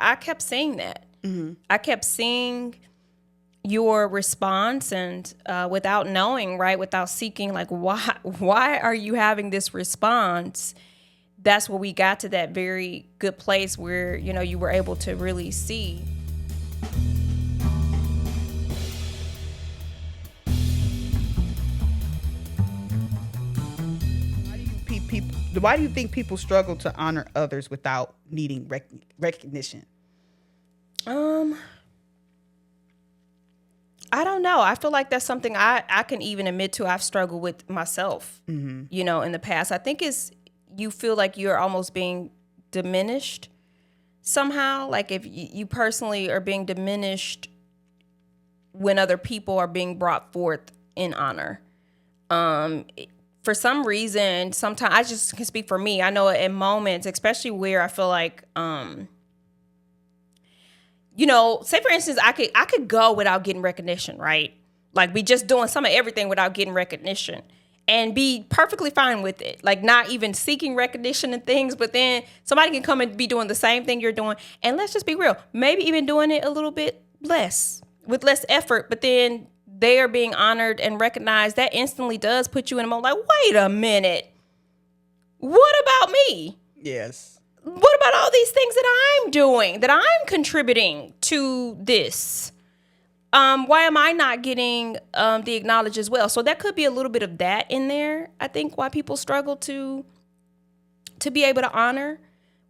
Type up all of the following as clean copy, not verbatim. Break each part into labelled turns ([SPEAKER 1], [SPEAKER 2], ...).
[SPEAKER 1] I kept seeing that. I kept seeing your response, and without knowing, right, without seeking, like, why are you having this response? That's where we got to that very good place where, you know, you were able to really see.
[SPEAKER 2] Why do you think people struggle to honor others without needing recognition?
[SPEAKER 1] I don't know. I feel like that's something I can even admit to. I've struggled with myself, you know, in the past. I think you feel like you're almost being diminished somehow. Like if you personally are being diminished when other people are being brought forth in honor. For some reason, sometimes I just can speak for me. I know in moments, especially where I feel like, you know, say for instance, I could go without getting recognition, right? Like be just doing some of everything without getting recognition and be perfectly fine with it. Like not even seeking recognition and things, but then somebody can come and be doing the same thing you're doing. And let's just be real, maybe even doing it a little bit less, with less effort, but then they are being honored and recognized. That instantly does put you in a moment like, wait a minute, what about me?
[SPEAKER 2] Yes.
[SPEAKER 1] What about all these things that I'm doing, that I'm contributing to this? Why am I not getting the acknowledged as well? So that could be a little bit of that in there. I think why people struggle to be able to honor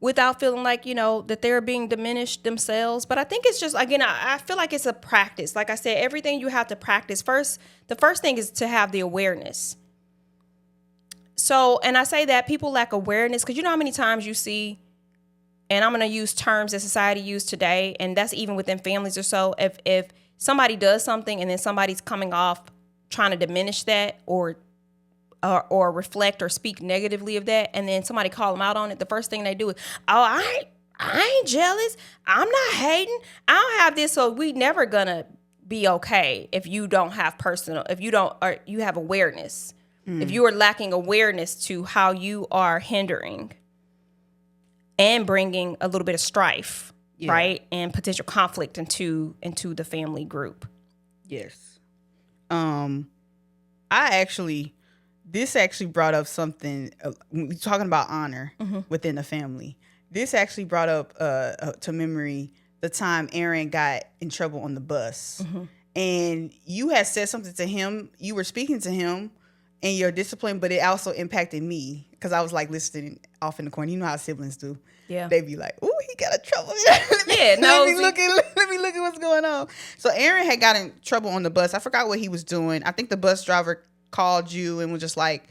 [SPEAKER 1] without feeling like, you know, that they're being diminished themselves. But I think it's just, again, I feel like it's a practice. Like I said, everything you have to practice first. The first thing is to have the awareness. So, and I say that people lack awareness because you know how many times you see, and I'm going to use terms that society use today, and that's even within families or so. If somebody does something and then somebody's coming off trying to diminish that or reflect or speak negatively of that, and then somebody call them out on it, the first thing they do is, oh, I ain't jealous. I'm not hating. I don't have this. So we never gonna be okay if you don't have you have awareness. If you are lacking awareness to how you are hindering and bringing a little bit of strife, right, and potential conflict into the family group.
[SPEAKER 2] Yes. This actually brought up something, we're talking about honor within the family. This actually brought up to memory the time Aaron got in trouble on the bus. And you had said something to him. You were speaking to him and your discipline, but it also impacted me because I was like listening off in the corner. You know how siblings do.
[SPEAKER 1] Yeah.
[SPEAKER 2] They be like, "Ooh, he got in trouble."
[SPEAKER 1] Let
[SPEAKER 2] me look at what's going on. So Aaron had got in trouble on the bus. I forgot what he was doing. I think the bus driver called you and was just like,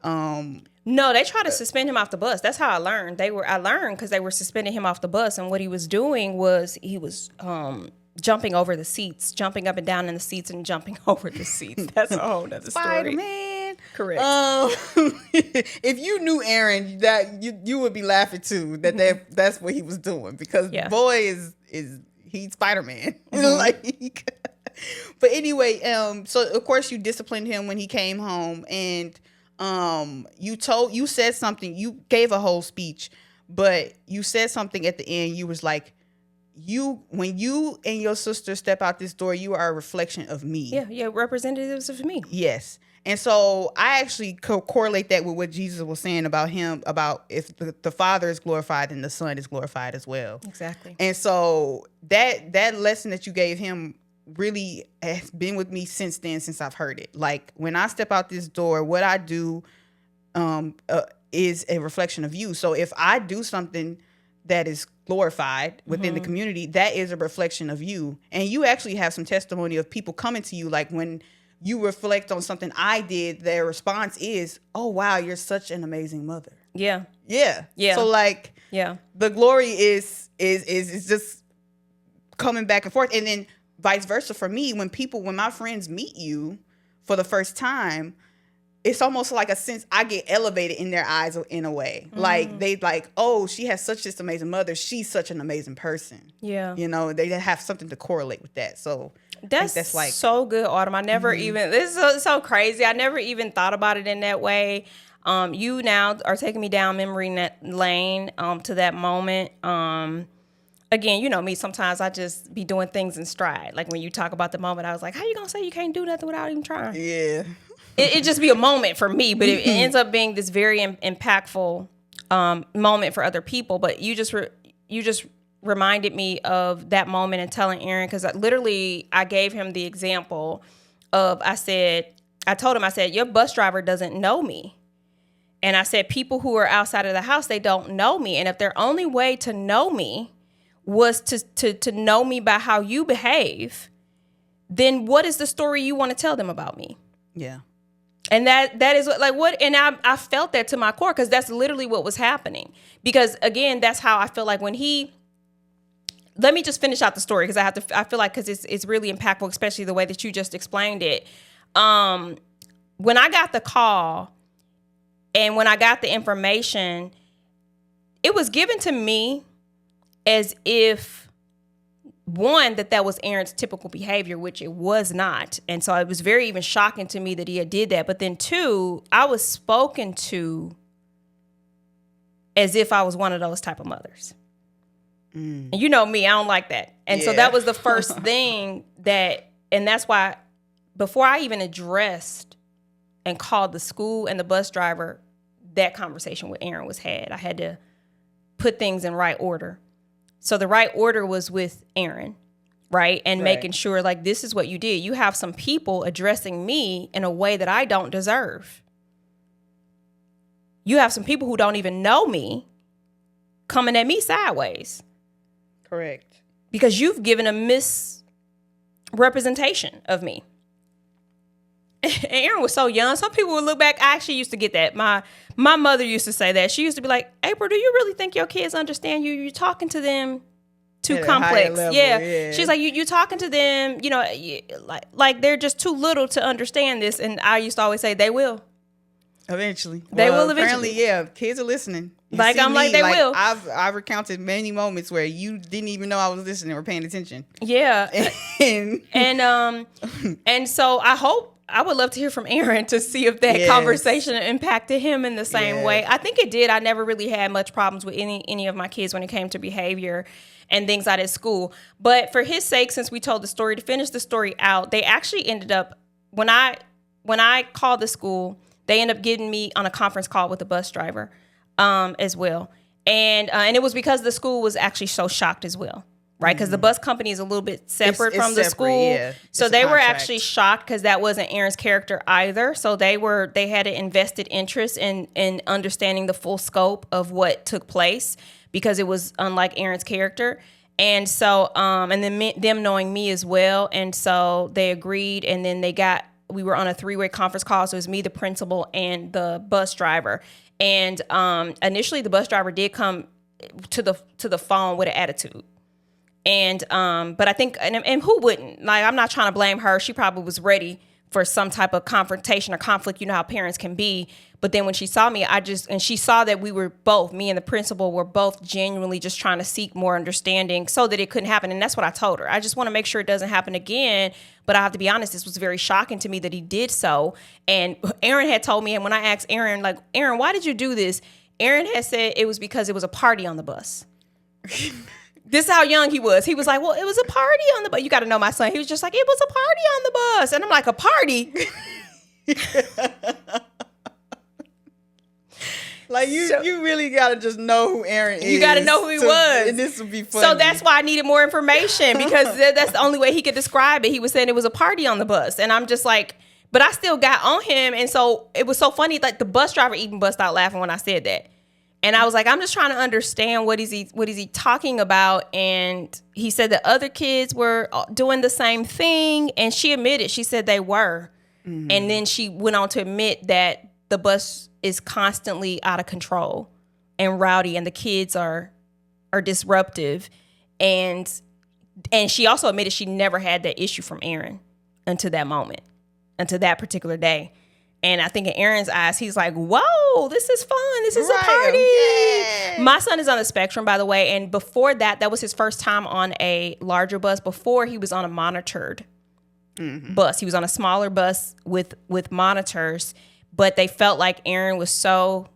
[SPEAKER 1] no, they tried to suspend him off the bus. That's how I learned. I learned because they were suspending him off the bus, and what he was doing was he was jumping over the seats, jumping up and down in the seats, and jumping over the seats. That's a whole nother story.
[SPEAKER 2] Spider-Man.
[SPEAKER 1] Correct.
[SPEAKER 2] If you knew Aaron, that you would be laughing too. That's what he was doing because boy is he's Spider-Man. Like, but anyway, so of course you disciplined him when he came home, and you said something. You gave a whole speech, but you said something at the end. You was like, when you and your sister step out this door, you are a reflection of me.
[SPEAKER 1] Yeah, representatives of me.
[SPEAKER 2] Yes. And so I actually correlate that with what Jesus was saying about him, about if the Father is glorified, then the Son is glorified as well.
[SPEAKER 1] Exactly.
[SPEAKER 2] And so that lesson that you gave him really has been with me since then, since I've heard it. Like when I step out this door, what I do is a reflection of you. So if I do something that is glorified within the community, that is a reflection of you. And you actually have some testimony of people coming to you, like when you reflect on something I did, their response is, "Oh wow, you're such an amazing mother."
[SPEAKER 1] Yeah.
[SPEAKER 2] So like, the glory is just coming back and forth, and then vice versa for me. When my friends meet you for the first time, it's almost like a sense I get elevated in their eyes in a way. Like they like, "Oh, she has such this amazing mother. She's such an amazing person."
[SPEAKER 1] Yeah.
[SPEAKER 2] You know, they have something to correlate with that. So that's like
[SPEAKER 1] so good, Autumn. I never even, this is so crazy. I never even thought about it in that way. You now are taking me down memory lane to that moment. again, you know me, sometimes I just be doing things in stride. Like when you talk about the moment, I was like, how you gonna say you can't do nothing without even trying?
[SPEAKER 2] Yeah.
[SPEAKER 1] It just be a moment for me, but it ends up being this very impactful moment for other people. But you just reminded me of that moment and telling Aaron, because literally I gave him the example of, I told him, your bus driver doesn't know me. And I said, people who are outside of the house, they don't know me. And if their only way to know me was to know me by how you behave, then what is the story you want to tell them about me?
[SPEAKER 2] Yeah.
[SPEAKER 1] And that is what, and I felt that to my core, because that's literally what was happening. Because again, that's how I feel like when let me just finish out the story, because I feel like, because it's really impactful, especially the way that you just explained it. When I got the call and when I got the information, it was given to me as if, one, that was Aaron's typical behavior, which it was not. And so it was very even shocking to me that he had did that. But then two, I was spoken to as if I was one of those type of mothers. And you know me, I don't like that. And so that was the first thing and that's why before I even addressed and called the school and the bus driver, that conversation with Aaron was had. I had to put things in right order. So the right order was with Aaron, right? And making sure, like, this is what you did. You have some people addressing me in a way that I don't deserve. You have some people who don't even know me coming at me sideways.
[SPEAKER 2] Correct.
[SPEAKER 1] Because you've given a misrepresentation of me. Aaron was so young. Some people would look back. I actually used to get that. My mother used to say that. She used to be like, April, do you really think your kids understand you? You're talking to them too complex.
[SPEAKER 2] Level,
[SPEAKER 1] yeah. She's like, you talking to them, you know, like they're just too little to understand this. And I used to always say, they will.
[SPEAKER 2] Eventually.
[SPEAKER 1] They will eventually.
[SPEAKER 2] Apparently, yeah, kids are listening.
[SPEAKER 1] Like, I'm like, they will.
[SPEAKER 2] I've recounted many moments where you didn't even know I was listening or paying attention.
[SPEAKER 1] Yeah. and so I would love to hear from Aaron to see if that conversation impacted him in the same way. I think it did. I never really had much problems with any of my kids when it came to behavior and things out at school. But for his sake, since we told the story, to finish the story out, they actually ended up, when I called the school, they ended up getting me on a conference call with the bus driver as well. And it was because the school was actually so shocked as well. Right, because the bus company is a little bit separate from the school, so they were actually shocked because that wasn't Aaron's character either. So they had an invested interest in understanding the full scope of what took place because it was unlike Aaron's character, and so and then them knowing me as well, and so they agreed, and then we were on a 3-way conference call, so it was me, the principal, and the bus driver, and initially the bus driver did come to the phone with an attitude. And but I think and who wouldn't? Like, I'm not trying to blame her. She probably was ready for some type of confrontation or conflict. You know how parents can be. But then when she saw me, and she saw that we were both, me and the principal, were both genuinely just trying to seek more understanding so that it couldn't happen. And that's what I told her. I just want to make sure it doesn't happen again. But I have to be honest, this was very shocking to me that he did so. And Aaron had told me, and when I asked Aaron, like, Aaron, why did you do this? Aaron had said it was because it was a party on the bus. This is how young he was. He was like, well, it was a party on the bus. You got to know my son. He was just like, it was a party on the bus. And I'm like, a party?
[SPEAKER 2] Like, you really got to just know who Aaron is.
[SPEAKER 1] You got to know who he was.
[SPEAKER 2] And this would be funny.
[SPEAKER 1] So that's why I needed more information, because that's the only way he could describe it. He was saying it was a party on the bus. And I'm just like, but I still got on him. And so it was so funny. Like, the bus driver even bust out laughing when I said that. And I was like, I'm just trying to understand what is he talking about. And he said that other kids were doing the same thing. And she admitted, she said they were. Mm-hmm. And then she went on to admit that the bus is constantly out of control and rowdy, and the kids are disruptive. And she also admitted she never had that issue from Aaron until that moment, until that particular day. And I think in Aaron's eyes, he's like, whoa, this is fun. This is a party. Yeah. My son is on the spectrum, by the way. And before that was his first time on a larger bus. Before, he was on a monitored bus. He was on a smaller bus with monitors. But they felt like Aaron was so,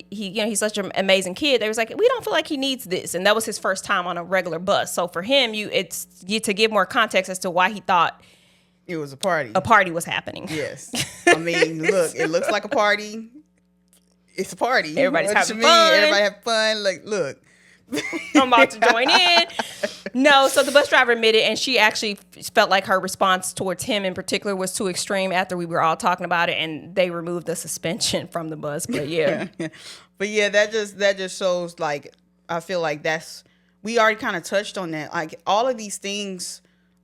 [SPEAKER 1] he's such an amazing kid. They was like, we don't feel like he needs this. And that was his first time on a regular bus. So for him, to give more context as to why he thought
[SPEAKER 2] it was a party.
[SPEAKER 1] A party was happening.
[SPEAKER 2] Yes. I mean, look, it looks like a party. It's a party.
[SPEAKER 1] Everybody's having fun.
[SPEAKER 2] Everybody have fun. Like, look.
[SPEAKER 1] I'm about to join in. No, so the bus driver admitted, and she actually felt like her response towards him in particular was too extreme after we were all talking about it, and they removed the suspension from the bus. But yeah.
[SPEAKER 2] But yeah, that just shows, like, I feel like we already kind of touched on that. Like, all of these things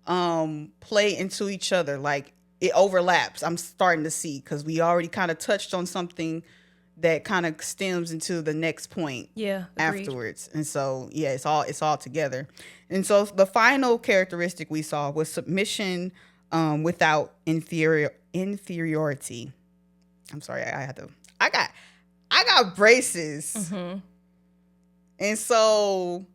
[SPEAKER 2] play into each other. Like, it overlaps. I'm starting to see, because we already kind of touched on something that kind of stems into the next point afterwards. And so, yeah, it's all together. And so the final characteristic we saw was submission without inferiority. I'm sorry, I got braces. Mm-hmm. And so,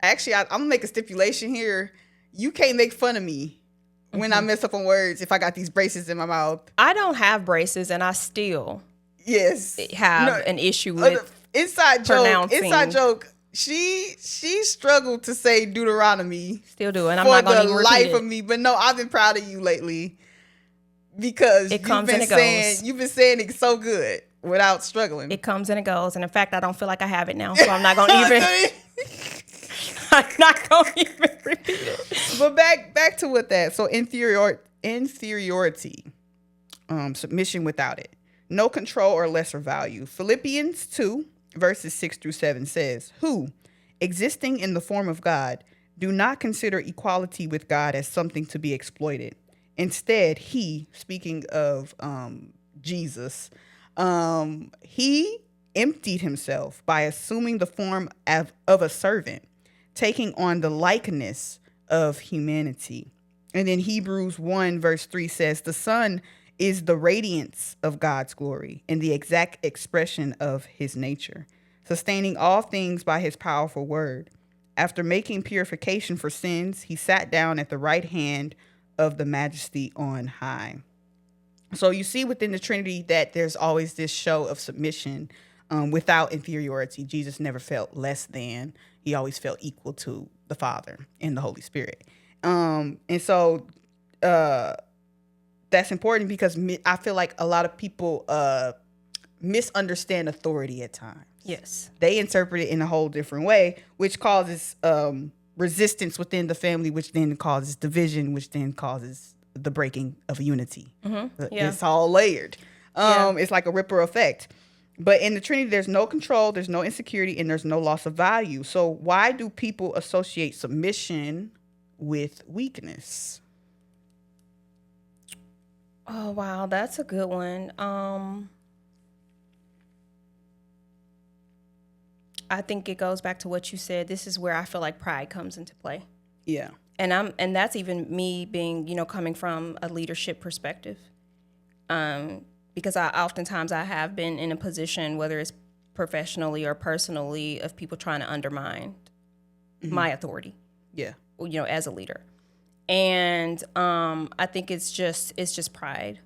[SPEAKER 2] actually, I'm gonna make a stipulation here. You can't make fun of me when I mess up on words if I got these braces in my mouth.
[SPEAKER 1] I don't have braces, and I still have an issue with
[SPEAKER 2] inside joke. She struggled to say Deuteronomy.
[SPEAKER 1] Still do, and I'm not going to even repeat it. For the life of
[SPEAKER 2] me. But no, I've been proud of you lately because
[SPEAKER 1] it comes and it goes.
[SPEAKER 2] You've been saying it so good without struggling.
[SPEAKER 1] It comes and it goes, and in fact, I don't feel like I have it now, so I'm not going to even. I'm not going to even repeat it.
[SPEAKER 2] But back to what that. So inferiority, submission without it. No control or lesser value. Philippians 2, verses 6-7 says, who, existing in the form of God, do not consider equality with God as something to be exploited. Instead, he, speaking of Jesus, he emptied himself by assuming the form of a servant, taking on the likeness of humanity. And then Hebrews 1, verse 3 says, the Son is the radiance of God's glory and the exact expression of his nature, sustaining all things by his powerful word. After making purification for sins, he sat down at the right hand of the Majesty on high. So you see within the Trinity that there's always this show of submission without inferiority. Jesus never felt less than. He always felt equal to the Father and the Holy Spirit. And so that's important because I feel like a lot of people misunderstand authority at times.
[SPEAKER 1] Yes. They
[SPEAKER 2] interpret it in a whole different way, which causes resistance within the family, which then causes division, which then causes the breaking of unity. Mm-hmm. Yeah. It's all layered. It's like a ripple effect. But in the Trinity, there's no control, there's no insecurity, and there's no loss of value. So why do people associate submission with weakness?
[SPEAKER 1] Oh, wow. That's a good one. I think it goes back to what you said. This is where I feel like pride comes into play.
[SPEAKER 2] Yeah.
[SPEAKER 1] And that's even me being, coming from a leadership perspective. Because oftentimes I have been in a position, whether it's professionally or personally, of people trying to undermine my authority.
[SPEAKER 2] Yeah.
[SPEAKER 1] As a leader. And I think it's just pride.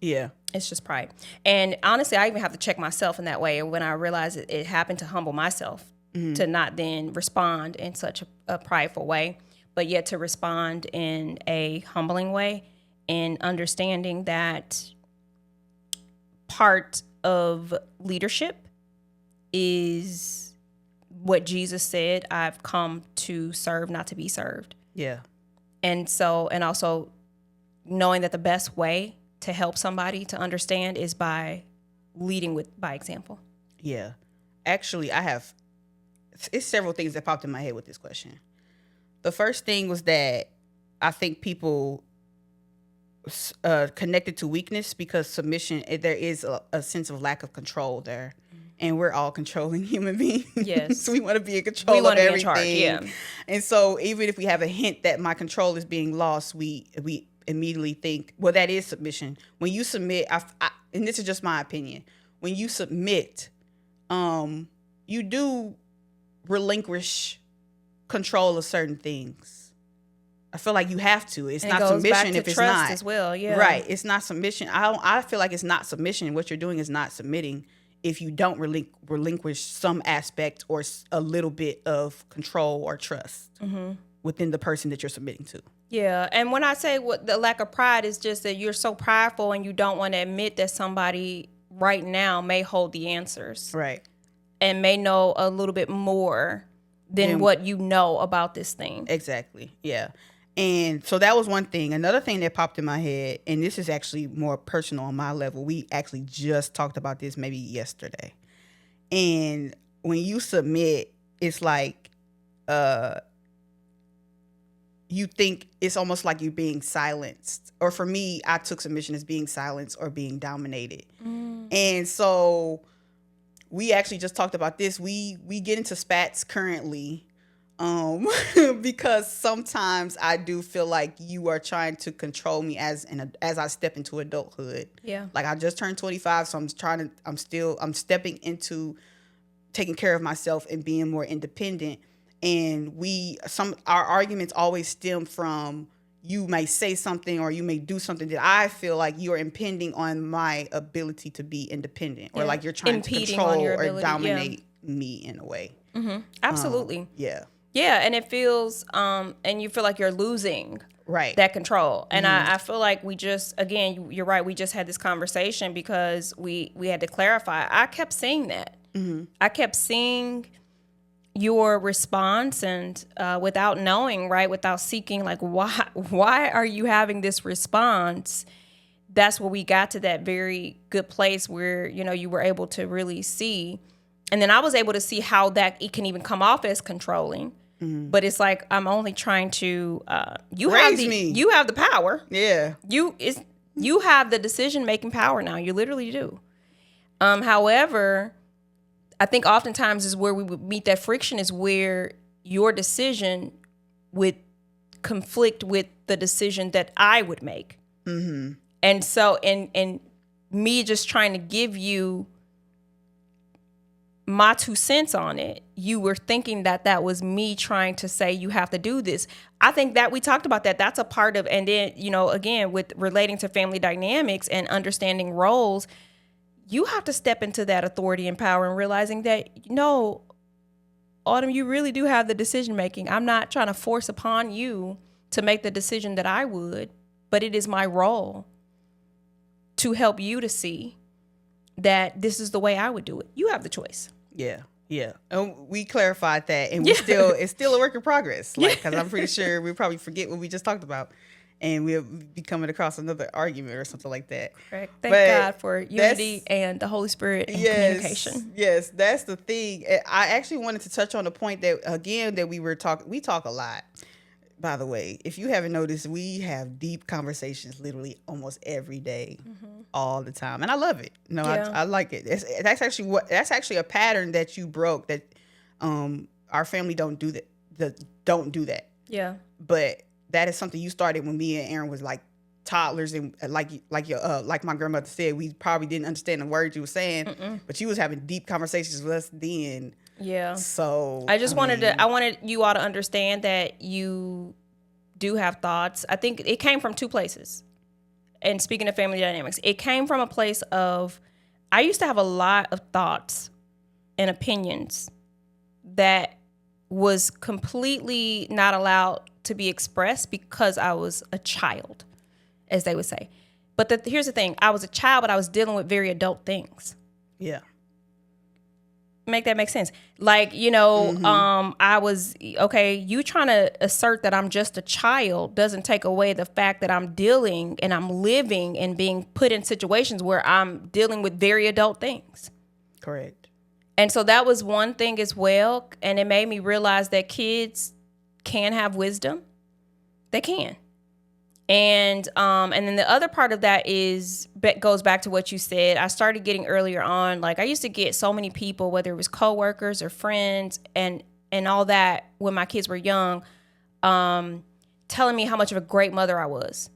[SPEAKER 2] Yeah.
[SPEAKER 1] It's just pride. And honestly, I even have to check myself in that way. When I realized it happened to humble myself, to not then respond in such a prideful way, but yet to respond in a humbling way and understanding that part of leadership is what Jesus said, I've come to serve, not to be served.
[SPEAKER 2] Yeah.
[SPEAKER 1] And also knowing that the best way to help somebody to understand is by leading by example.
[SPEAKER 2] Yeah. Actually, it's several things that popped in my head with this question. The first thing was that I think people connected to weakness because submission, there is a sense of lack of control there. And we're all controlling human beings.
[SPEAKER 1] Yes.
[SPEAKER 2] So we want to be in control of everything.
[SPEAKER 1] Charge, yeah.
[SPEAKER 2] And so even if we have a hint that my control is being lost, we immediately think, well, that is submission. When you submit, and this is just my opinion, when you submit, you do relinquish control of certain things. I feel like you have to. It's not submission if it's not.
[SPEAKER 1] As well, yeah.
[SPEAKER 2] Right. It's not submission. I feel like it's not submission. What you're doing is not submitting. if you don't relinquish some aspect or a little bit of control or trust within the person that you're submitting to.
[SPEAKER 1] Yeah, and when I say what the lack of pride is just that you're so prideful and you don't want to admit that somebody right now may hold the answers.
[SPEAKER 2] Right.
[SPEAKER 1] And may know a little bit more than what you know about this thing.
[SPEAKER 2] Exactly. Yeah. And so that was one thing. Another thing that popped in my head, and this is actually more personal on my level. We actually just talked about this maybe yesterday. And when you submit, it's like you think it's almost like you're being silenced. Or for me, I took submission as being silenced or being dominated. And so we actually just talked about this. We get into spats currently because sometimes I do feel like you are trying to control me as I step into adulthood. Yeah. Like I just turned 25, so I'm stepping into taking care of myself and being more independent. And our arguments always stem from you may say something or you may do something that I feel like you're impeding on my ability to be independent, or like you're trying to control or dominate me in a way. Mm-hmm.
[SPEAKER 1] Absolutely.
[SPEAKER 2] Yeah.
[SPEAKER 1] Yeah, and it feels, and you feel like you're losing that control. And I feel like we just, again, you're right, we just had this conversation because we had to clarify. I kept seeing that. Mm-hmm. I kept seeing your response and without knowing, right, without seeking, like, why are you having this response? That's where we got to that very good place where, you were able to really see. And then I was able to see how that it can even come off as controlling. Mm-hmm. But it's like, I'm only trying to, you have the power. Yeah. You have the decision-making power now. You literally do. However, I think oftentimes is where we would meet that friction is where your decision would conflict with the decision that I would make. Mm-hmm. And so, and me just trying to give you my 2 cents on it, you were thinking that was me trying to say you have to do this. I think that we talked about that. That's a part of, and then, again, with relating to family dynamics and understanding roles, you have to step into that authority and power and realizing that, no, Autumn, you really do have the decision making. I'm not trying to force upon you to make the decision that I would, but it is my role to help you to see that this is the way I would do it. You have the choice.
[SPEAKER 2] Yeah. Yeah. And we clarified that, and it's still a work in progress. Like, cause I'm pretty sure we'll probably forget what we just talked about. And we'll be coming across another argument or something like that.
[SPEAKER 1] Correct. Thank God for unity and the Holy Spirit and communication.
[SPEAKER 2] Yes, that's the thing. I actually wanted to touch on the point that, again, that we talk a lot. By the way, if you haven't noticed, we have deep conversations literally almost every day, all the time. And I love it. I like it. That's actually a pattern that you broke, that our family don't do that. Yeah. But that is something you started when me and Aaron was like toddlers, and like my grandmother said, we probably didn't understand the words you were saying, but you was having deep conversations with us then. Yeah. So
[SPEAKER 1] I wanted you all to understand that you do have thoughts. I think it came from 2 places. And speaking of family dynamics, it came from a place of, I used to have a lot of thoughts and opinions that was completely not allowed to be expressed because I was a child, as they would say. But here's the thing. I was a child, but I was dealing with very adult things. Yeah. Make that make sense? Like, I was, you trying to assert that I'm just a child doesn't take away the fact that I'm dealing and I'm living and being put in situations where I'm dealing with very adult things. Correct. And so that was one thing as well. And it made me realize that kids can have wisdom. They can. And then the other part of that goes back to what you said. I started getting earlier on, like I used to get so many people, whether it was coworkers or friends and all that when my kids were young, telling me how much of a great mother I was.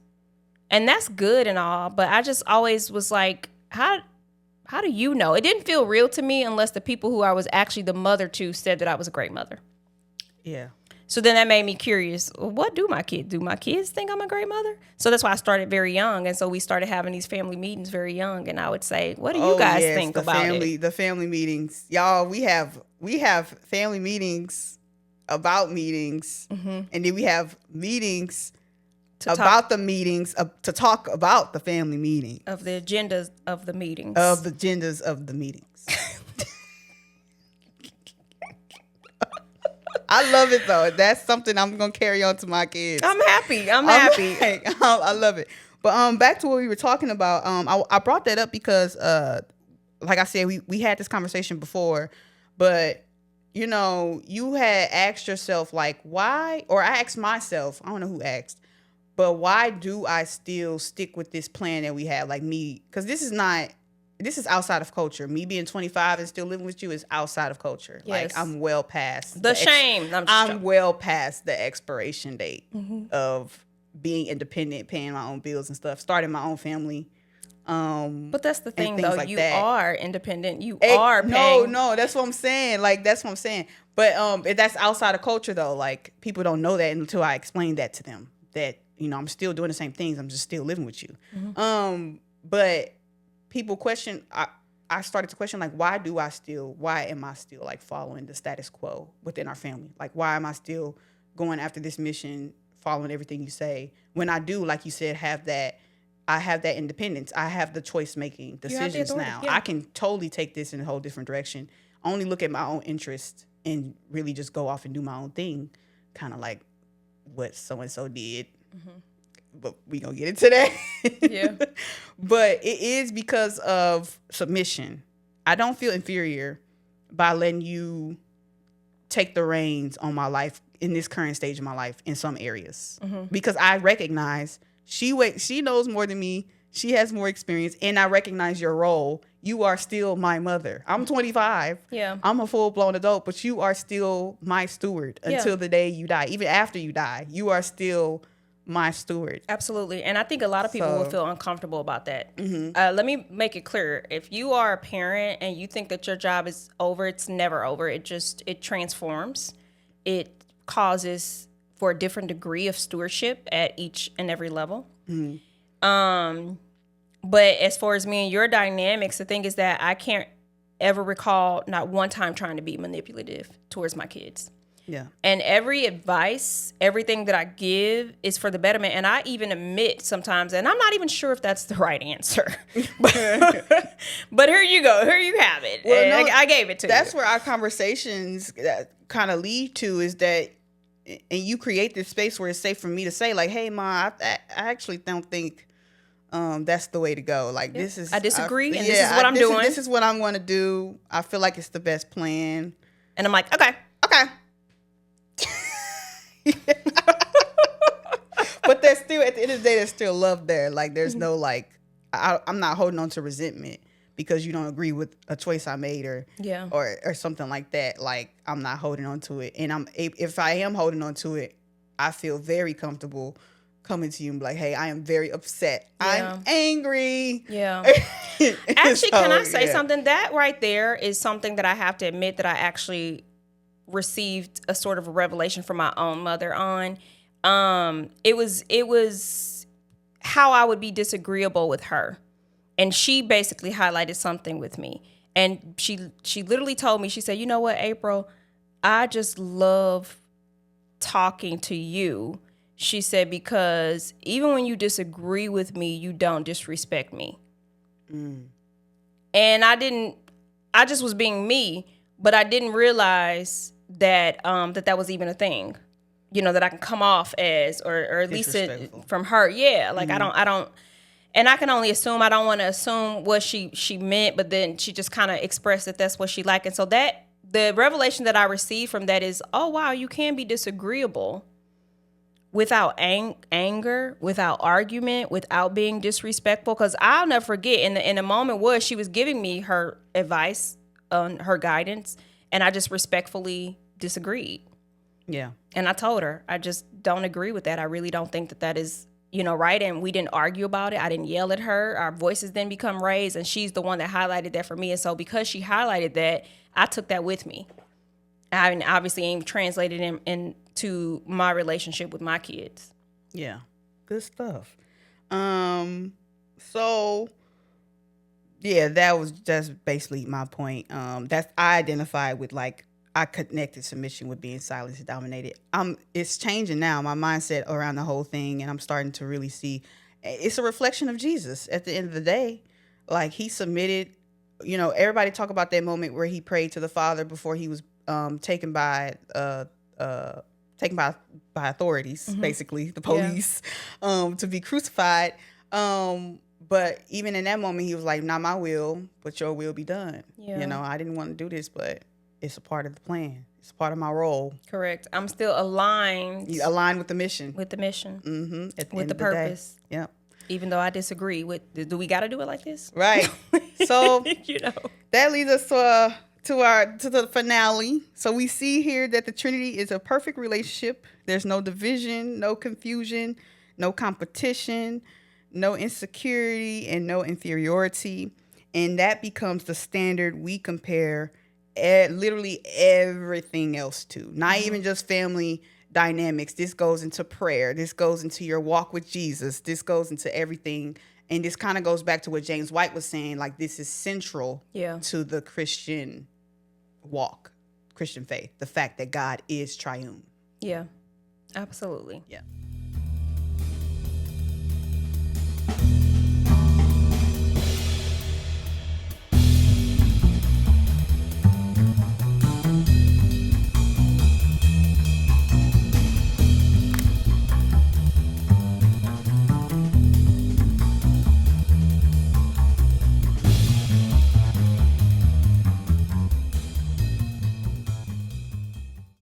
[SPEAKER 1] And that's good and all, but I just always was like, how do you know? It didn't feel real to me unless the people who I was actually the mother to said that I was a great mother. Yeah. So then that made me curious. Well, what do my kids do? My kids think I'm a great mother? So that's why I started very young. And so we started having these family meetings very young. And I would say, what do you guys think about it?
[SPEAKER 2] The family meetings. Y'all, we have family meetings about meetings. And then we have meetings about the meetings to talk about the family meeting.
[SPEAKER 1] Of the agendas of the meetings.
[SPEAKER 2] Of the agendas of the meetings. I love it though. That's something I'm gonna carry on to my kids.
[SPEAKER 1] I'm happy. I
[SPEAKER 2] love it. But back to what we were talking about. I brought that up because like I said, we had this conversation before, but you know, you had asked yourself like why, or I asked myself, I don't know who asked, but why do I still stick with this plan that we have? Like me, because this is outside of culture. Me being 25 and still living with you is outside of culture.
[SPEAKER 1] Yes.
[SPEAKER 2] Like I'm well past
[SPEAKER 1] the shame.
[SPEAKER 2] I'm well past the expiration date of being independent, paying my own bills and stuff, starting my own family.
[SPEAKER 1] But that's the thing, though.
[SPEAKER 2] Like
[SPEAKER 1] you
[SPEAKER 2] that.
[SPEAKER 1] Are independent. You are paying.
[SPEAKER 2] No, that's what I'm saying. Like that's what I'm saying. But that's outside of culture, though. Like people don't know that until I explain that to them. That you know, I'm still doing the same things. I'm just still living with you. But people question. I started to question like, why am I still like following the status quo within our family? Like, why am I still going after this mission, following everything you say? When I do, like you said, I have that independence. I have the choice making decisions now. Yeah. I can totally take this in a whole different direction. Only look at my own interest and really just go off and do my own thing. Kind of like what so-and-so did. But we gonna get into that.
[SPEAKER 1] Yeah.
[SPEAKER 2] But it is because of submission. I don't feel inferior by letting you take the reins on my life in this current stage of my life in some areas. Because I recognize she knows more than me. She has more experience, and I recognize your role. You are still my mother. I'm 25.
[SPEAKER 1] Yeah.
[SPEAKER 2] I'm a full-blown adult, but you are still my steward until the day you die. Even after you die, you are still my steward.
[SPEAKER 1] Absolutely. And I think a lot of people will feel uncomfortable about that. Let me make it clear. If you are a parent and you think that your job is over, it's never over. It transforms. It causes for a different degree of stewardship at each and every level. But as far as me and your dynamics, the thing is that I can't ever recall not one time trying to be manipulative towards my kids.
[SPEAKER 2] Yeah.
[SPEAKER 1] And every advice, everything that I give is for the betterment. And I even admit sometimes, and I'm not even sure if that's the right answer. But here you go. Here you have it. Well, I gave it to you.
[SPEAKER 2] That's where our conversations kind of lead to, is that, and you create this space where it's safe for me to say, like, hey, Ma, I actually don't think that's the way to go. Like, this is...
[SPEAKER 1] I disagree, and this is what I'm doing.
[SPEAKER 2] This is what I'm going to do. I feel like it's the best plan.
[SPEAKER 1] And I'm like, okay.
[SPEAKER 2] But there's still, at the end of the day, there's still love there. Like, there's no, like, I'm not holding on to resentment because you don't agree with a choice I made or something like that. Like, I'm not holding on to it. And if I am holding on to it, I feel very comfortable coming to you and be like, hey, I am very upset. Yeah. I'm angry.
[SPEAKER 1] Yeah. Actually, can I say something? That right there is something that I have to admit that I actually received a sort of a revelation from my own mother on. It was how I would be disagreeable with her. And she basically highlighted something with me. And she literally told me, she said, you know what, April, I just love talking to you. She said, because even when you disagree with me, you don't disrespect me. And I just was being me, but I didn't realize that that was even a thing, you know, that I can come off as, or at least from her. Yeah. Like I don't, and I can only assume, I don't want to assume what she meant, but then she just kind of expressed that that's what she liked. And so that the revelation that I received from that is, oh, wow, you can be disagreeable without anger, without argument, without being disrespectful. Because I'll never forget, in the moment she was giving me her advice, her guidance, and I just respectfully disagreed.
[SPEAKER 2] Yeah.
[SPEAKER 1] And I told her, I just don't agree with that. I really don't think that is, you know, right. And we didn't argue about it. I didn't yell at her. Our voices didn't become raised. And she's the one that highlighted that for me. And so because she highlighted that, I took that with me. I obviously ain't translated to my relationship with my kids.
[SPEAKER 2] Yeah, good stuff. So yeah, that was just basically my point. That's I identified with, like, I connected submission with being silenced and dominated. It's changing now, my mindset around the whole thing, and I'm starting to really see it's a reflection of Jesus at the end of the day. Like, he submitted. You know, everybody talk about that moment where he prayed to the Father before he was taken by authorities, basically the police, to be crucified. But even in that moment, he was like, "Not my will, but your will be done."
[SPEAKER 1] Yeah.
[SPEAKER 2] You know, I didn't want to do this, but it's a part of the plan. It's a part of my role.
[SPEAKER 1] Correct. I'm still aligned.
[SPEAKER 2] You align with the mission.
[SPEAKER 1] With the mission.
[SPEAKER 2] Mm-hmm.
[SPEAKER 1] With the purpose.
[SPEAKER 2] Yeah.
[SPEAKER 1] Even though I disagree with, do we got to do it like this?
[SPEAKER 2] Right. So
[SPEAKER 1] you know,
[SPEAKER 2] that leads us to the finale. So we see here that the Trinity is a perfect relationship. There's no division, no confusion, no competition, no insecurity, and no inferiority. And that becomes the standard we compare literally everything else to. Not even just family dynamics. This goes into prayer. This goes into your walk with Jesus. This goes into everything. And this kind of goes back to what James White was saying, like, this is central to the Christian walk, Christian faith, the fact that God is triune.
[SPEAKER 1] Yeah, absolutely.
[SPEAKER 2] Yeah.